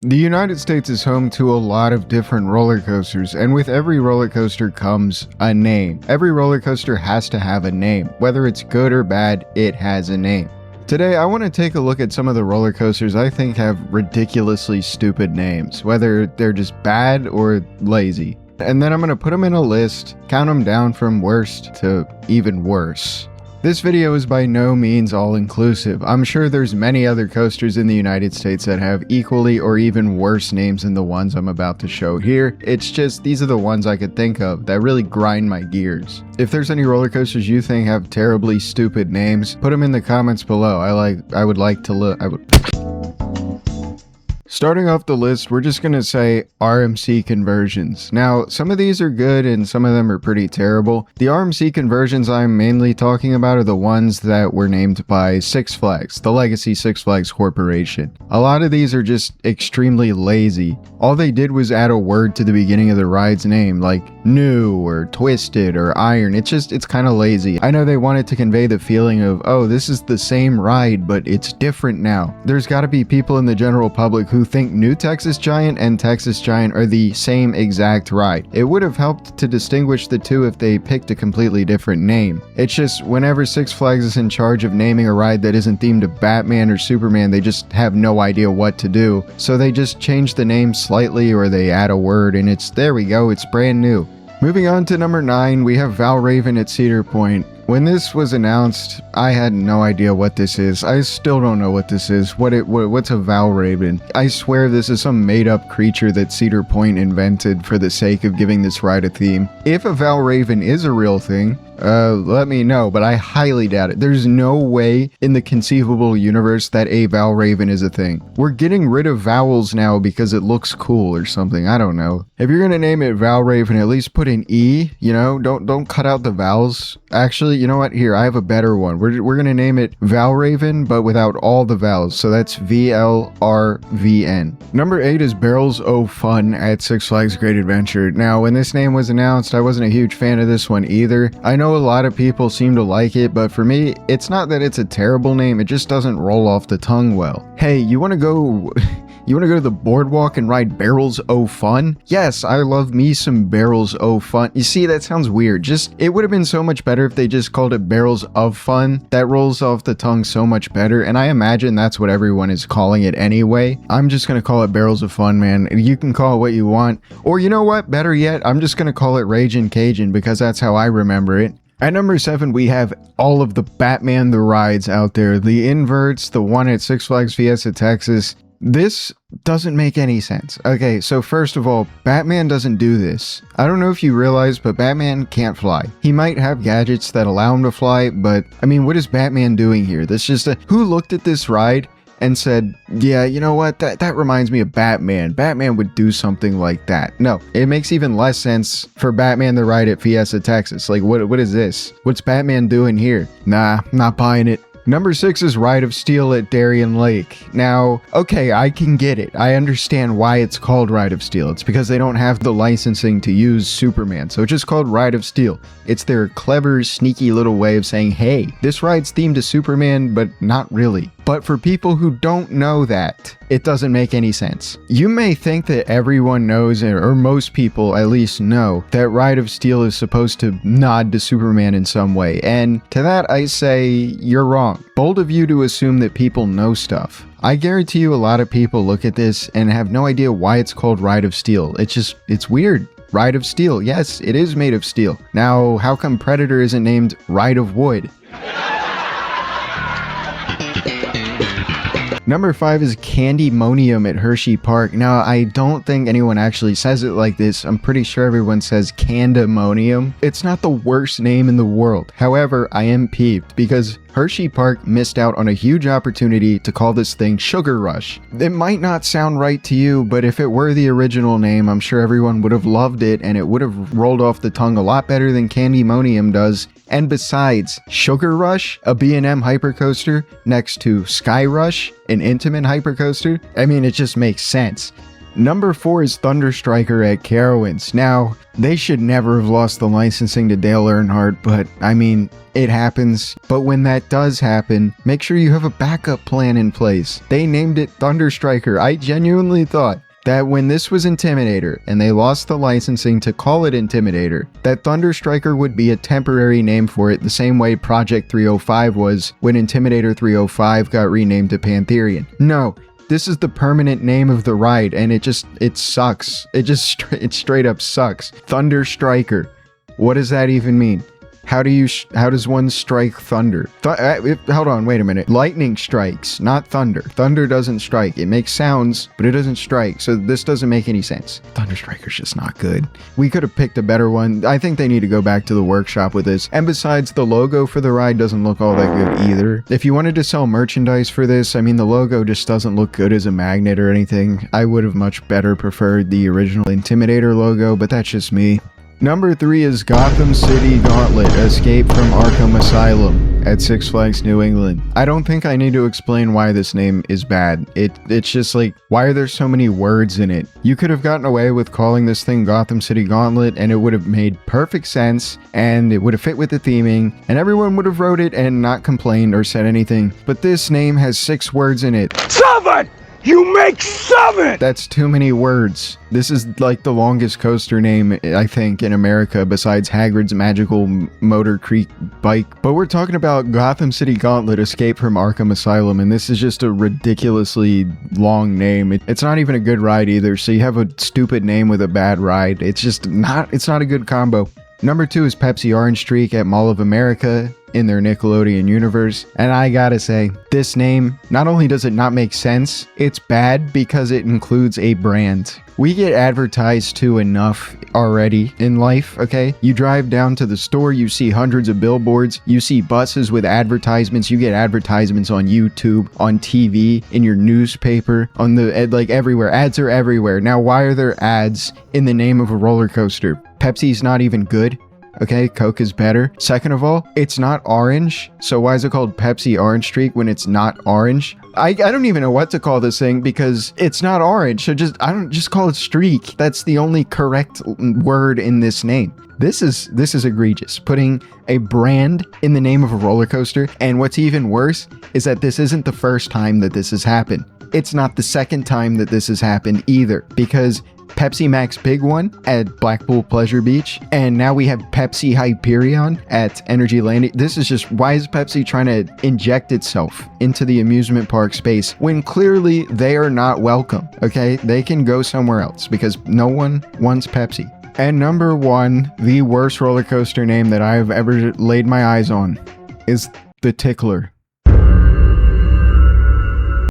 The United States is home to a lot of different roller coasters, and with every roller coaster comes a name. Every roller coaster has to have a name. Whether it's good or bad, it has a name. Today, I want to take a look at some of the roller coasters I think have ridiculously stupid names, whether they're just bad or lazy. And then I'm going to put them in a list, count them down from worst to even worse. This video is by no means all-inclusive. I'm sure there's many other coasters in the United States that have equally or even worse names than the ones I'm about to show here. It's just, these are the ones I could think of that really grind my gears. If there's any roller coasters you think have terribly stupid names, put them in the comments below. I would like to look. Starting off the list, we're just going to say RMC conversions. Now, some of these are good and some of them are pretty terrible. The RMC conversions I'm mainly talking about are the ones that were named by Six Flags, the legacy Six Flags Corporation. A lot of these are just extremely lazy. All they did was add a word to the beginning of the ride's name, like new or twisted or iron. It's kind of lazy. I know they wanted to convey the feeling of, oh, this is the same ride, but it's different now. There's got to be people in the general public who think New Texas Giant and Texas Giant are the same exact ride. It would have helped to distinguish the two if they picked a completely different name. It's just whenever Six Flags is in charge of naming a ride that isn't themed to Batman or Superman, they just have no idea what to do. So they just change the name slightly or they add a word and there we go, it's brand new. Moving on to number 9, we have Valravn at Cedar Point. When this was announced, I had no idea what this is. I still don't know what this is. What's a Valravn? I swear this is some made-up creature that Cedar Point invented for the sake of giving this ride a theme. If a Valravn is a real thing, let me know, but I highly doubt it. There's no way in the conceivable universe that a Valravn is a thing. We're getting rid of vowels now because it looks cool or something. I don't know. If you're gonna name it Valravn, at least put an E, you know? Don't cut out the vowels. Actually, you know what? Here, I have a better one. We're gonna name it Valravn, but without all the vowels. So that's VLRVN. Number 8 is Barrels O' Fun at Six Flags Great Adventure. Now, when this name was announced, I wasn't a huge fan of this one either. I know a lot of people seem to like it, but for me, it's not that it's a terrible name, it just doesn't roll off the tongue well. Hey, you wanna go to the boardwalk and ride Barrels O' Fun? Yes, I love me some Barrels O' Fun. You see, that sounds weird. It would have been so much better if they just called it Barrels of Fun. That rolls off the tongue so much better, and I imagine that's what everyone is calling it anyway. I'm just gonna call it Barrels of Fun, man. You can call it what you want. Or you know what? Better yet, I'm just gonna call it Ragin' Cajun because that's how I remember it. At number 7, we have all of the Batman the rides out there. The inverts, the one at Six Flags Fiesta Texas. This doesn't make any sense. Okay, so first of all, Batman doesn't do this. I don't know if you realize, but Batman can't fly. He might have gadgets that allow him to fly, but I mean, what is Batman doing here? Who looked at this ride and said, yeah, you know what, that reminds me of Batman. Batman would do something like that. No, it makes even less sense for Batman the ride at Fiesta Texas. Like, what is this? What's Batman doing here? Nah, not buying it. Number 6 is Ride of Steel at Darien Lake. Now, okay, I can get it. I understand why it's called Ride of Steel. It's because they don't have the licensing to use Superman, so it's just called Ride of Steel. It's their clever, sneaky little way of saying, hey, this ride's themed to Superman, but not really. But for people who don't know that, it doesn't make any sense. You may think that everyone knows, or most people at least know, that Ride of Steel is supposed to nod to Superman in some way, and to that I say, you're wrong. Bold of you to assume that people know stuff. I guarantee you a lot of people look at this and have no idea why it's called Ride of Steel. It's weird. Ride of Steel. Yes, it is made of steel. Now, how come Predator isn't named Ride of Wood? Number 5 is Candymonium at Hershey Park. Now, I don't think anyone actually says it like this. I'm pretty sure everyone says Candymonium. It's not the worst name in the world. However, I am peeved because Hershey Park missed out on a huge opportunity to call this thing Sugar Rush. It might not sound right to you, but if it were the original name, I'm sure everyone would have loved it and it would have rolled off the tongue a lot better than Candymonium does. And besides, Sugar Rush, a B&M hypercoaster, next to Sky Rush, an Intamin hypercoaster, I mean, it just makes sense. Number 4 is Thunderstriker at Carowinds. Now, they should never have lost the licensing to Dale Earnhardt, but I mean, it happens. But when that does happen, make sure you have a backup plan in place. They named it Thunderstriker. I genuinely thought that when this was Intimidator and they lost the licensing to call it Intimidator, that Thunderstriker would be a temporary name for it the same way Project 305 was when Intimidator 305 got renamed to Pantherian. No, this is the permanent name of the ride, and it sucks. It straight up sucks. Thunderstriker. What does that even mean? How does one strike thunder? Hold on, wait a minute. Lightning strikes, not thunder. Thunder doesn't strike. It makes sounds, but it doesn't strike. So this doesn't make any sense. Thunderstriker's just not good. We could have picked a better one. I think they need to go back to the workshop with this. And besides, the logo for the ride doesn't look all that good either. If you wanted to sell merchandise for this, I mean, the logo just doesn't look good as a magnet or anything. I would have much better preferred the original Intimidator logo, but that's just me. Number 3 is Gotham City Gauntlet Escape from Arkham Asylum at Six Flags New England. I don't think I need to explain why this name is bad. It's just like, why are there so many words in it? You could have gotten away with calling this thing Gotham City Gauntlet and it would have made perfect sense and it would have fit with the theming and everyone would have wrote it and not complained or said anything. But this name has 6 words in it. 7! You make 7! That's too many words. This is like the longest coaster name, I think, in America besides Hagrid's Magical Motor Creek Bike. But we're talking about Gotham City Gauntlet Escape from Arkham Asylum, and this is just a ridiculously long name. It's not even a good ride either, so you have a stupid name with a bad ride. It's not a good combo. Number 2 is Pepsi Orange Streak at Mall of America in their Nickelodeon universe. And I gotta say, this name, not only does it not make sense, it's bad because it includes a brand. We get advertised to enough already in life, okay? You drive down to the store, you see hundreds of billboards, you see buses with advertisements, you get advertisements on YouTube, on TV, in your newspaper, on the, like everywhere. Ads are everywhere. Now, why are there ads in the name of a roller coaster? Pepsi's not even good. Okay, Coke is better. Second of all, it's not orange. So why is it called Pepsi Orange Streak when it's not orange? I don't even know what to call this thing because it's not orange. So just call it Streak. That's the only correct word in this name. This is egregious. Putting a brand in the name of a roller coaster. And what's even worse is that this isn't the first time that this has happened. It's not the second time that this has happened either, because Pepsi Max Big One at Blackpool Pleasure Beach, and now we have Pepsi Hyperion at Energy Landing. This is just, why is Pepsi trying to inject itself into the amusement park space when clearly they are not welcome, okay? They can go somewhere else because no one wants Pepsi. And number 1, the worst roller coaster name that I've ever laid my eyes on is the Tickler.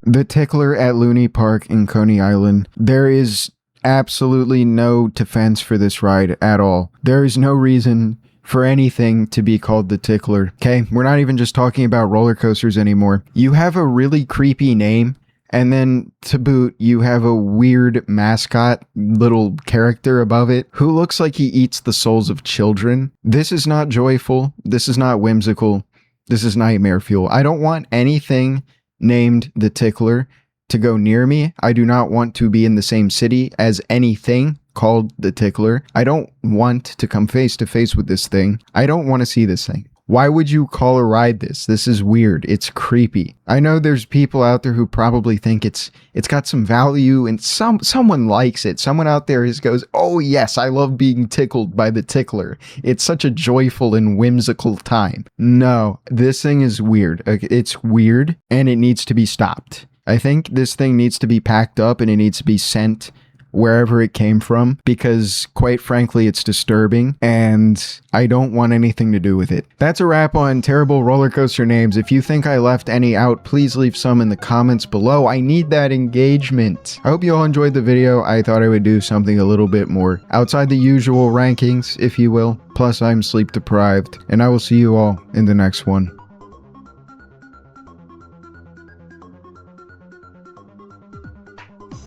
The Tickler at Looney Park in Coney Island. There is absolutely no defense for this ride at all. There is no reason for anything to be called the Tickler. Okay, we're not even just talking about roller coasters anymore. You have a really creepy name, and then to boot, you have a weird mascot little character above it who looks like he eats the souls of children. This is not joyful. This is not whimsical. This is nightmare fuel. I don't want anything named the Tickler to go near me. I do not want to be in the same city as anything called the Tickler. I don't want to come face to face with this thing. I don't want to see this thing. Why would you call a ride this? This is weird. It's creepy. I know there's people out there who probably think it's got some value and someone likes it. Someone out there goes, oh yes, I love being tickled by the Tickler. It's such a joyful and whimsical time. No, this thing is weird. It's weird and it needs to be stopped. I think this thing needs to be packed up and it needs to be sent wherever it came from because, quite frankly, it's disturbing and I don't want anything to do with it. That's a wrap on terrible roller coaster names. If you think I left any out, please leave some in the comments below. I need that engagement. I hope you all enjoyed the video. I thought I would do something a little bit more outside the usual rankings, if you will. Plus, I'm sleep deprived, and I will see you all in the next one.